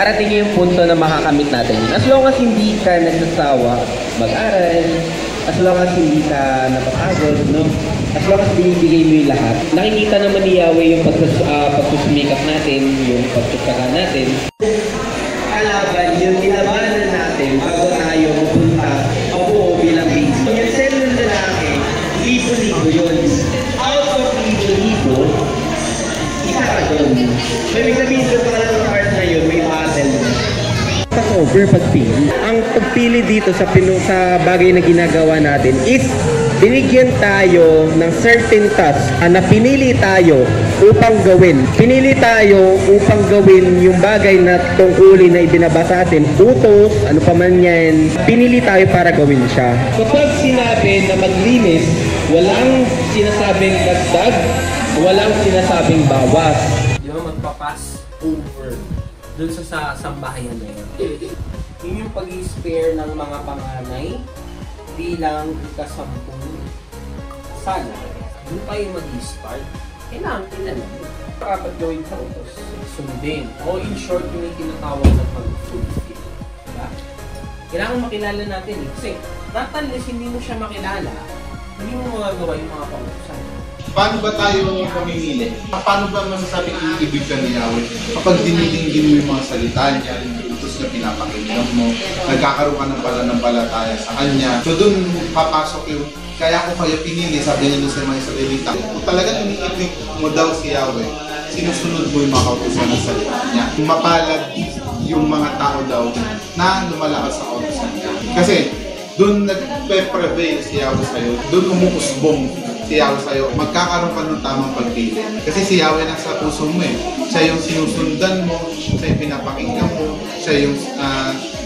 darating yung punto na makakamit natin. As long as hindi ka nagsasawa mag-aral, as long as hindi ka napapagod, no? As long as binibigay mo yung lahat, nakikita naman ni Yahweh yung pagsusumikap natin, yung pagtsutsaga natin. Kalaban, yung tinabanan natin bago tayo mapunta o bilang base. Yung cell ng lalaki, libo-libo yun. Out of libo-libo, isa ka doon. May sabihin ko pa lang sa heart na yun, may battle. Over pagpili. Ang pagpili dito sa bagay na ginagawa natin is binigyan tayo ng certain task na pinili tayo upang gawin. Pinili tayo upang gawin yung bagay na tungkulin na ibinaba sa atin. Utos, ano pa man yan. Pinili tayo para gawin siya. Kapag sinabi na maglinis, walang sinasabing dagdag, walang sinasabing bawas. Di ba magpapass over dun sa sambahayan na yun. Yun yung pag-i-spare ng mga panganay bilang ikasampung sala. Doon tayo mag-i-start. Kailangan kilala mo. Dapat gawin sa utos. Sundin. O in short, yung tinatawag na pag-fulfill. Diba? Kailangan makilala natin eh. Kasi, not unless hindi mo siya makilala, hindi mo magagawa yung mga pag-utosan. Paano ba tayo pamimili? Paano ba masasabing ibig ka ni Yahweh? Kapag dinidinggin mo yung mga salita niya, yung utos na pinapakinggan mo, nagkakaroon ka ng pananampalataya sa Kanya. So doon papasok yung, kaya ko kayo pinili, sabi niya sa mga Israelita. Kung talagang iniibig mo daw si Yahweh, sinusunod mo yung mga kautusan ng salita niya. Mapalad yung mga tao daw na lumalakas sa kautusan niya. Kasi doon nagpe-prevail si Yahweh sa'yo, doon umuusbong si Yahweh sa'yo, magkakaroon ka ng tamang pagpili. Kasi si Yahweh nasa puso mo eh. Siya yung sinusundan mo, siya yung pinapakinggan mo, siya yung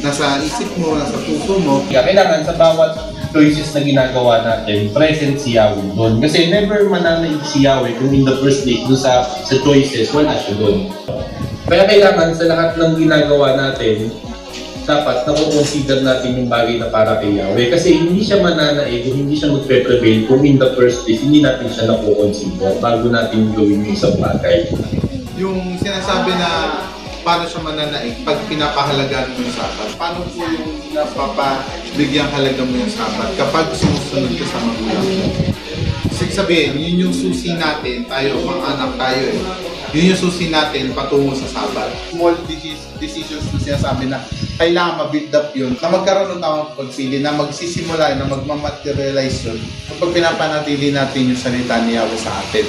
nasa isip mo, nasa puso mo. Kailangan sa bawat choices na ginagawa natin, present si Yahweh doon. Kasi never mananaig si Yahweh kung in the first place doon sa choices, wala siya doon. Kaya kailangan sa lahat ng ginagawa natin, dapat nakukonsider natin yung bagay na para kay Yahweh. Kasi hindi siya mananaig, hindi siya magpe-prevail kung in the first place, hindi natin siya nakukonsider bago natin gawin yung isang bagay. Yung sinasabi na paano siya mananaig pag pinapahalagaan mo yung sapat. Paano po yung napapabigyang halaga mo yung sapat kapag sumusunod ka sa magulang mo? Sabihin, yun yung susi natin, tayo, mga anak tayo eh. Yun yung susi natin patungo sa sabat. Small decisions na sinasabi na kailangan ma-build up yun, na magkaroon ng tamang pagpili, na magsisimula, na magmamaterialize yun kapag pinapanatili natin yung salita ni Yahweh sa atin.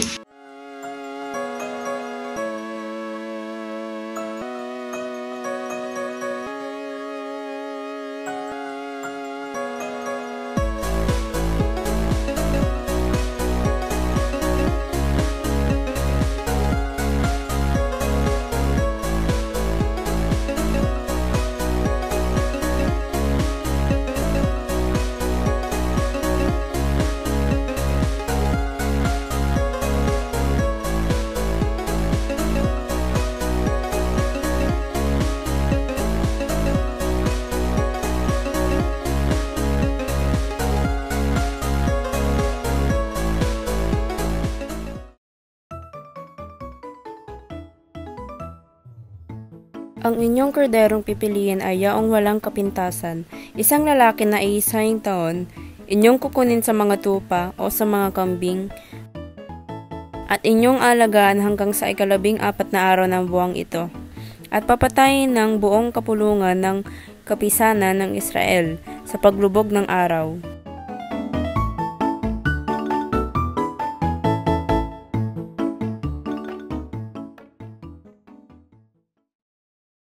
Ang inyong korderong pipiliin ay yaong walang kapintasan, isang lalaki na iisang taon, inyong kukunin sa mga tupa o sa mga kambing, at inyong alagaan hanggang sa 14 na araw ng buwang ito, at papatayin ng buong kapulungan ng kapisanan ng Israel sa paglubog ng araw.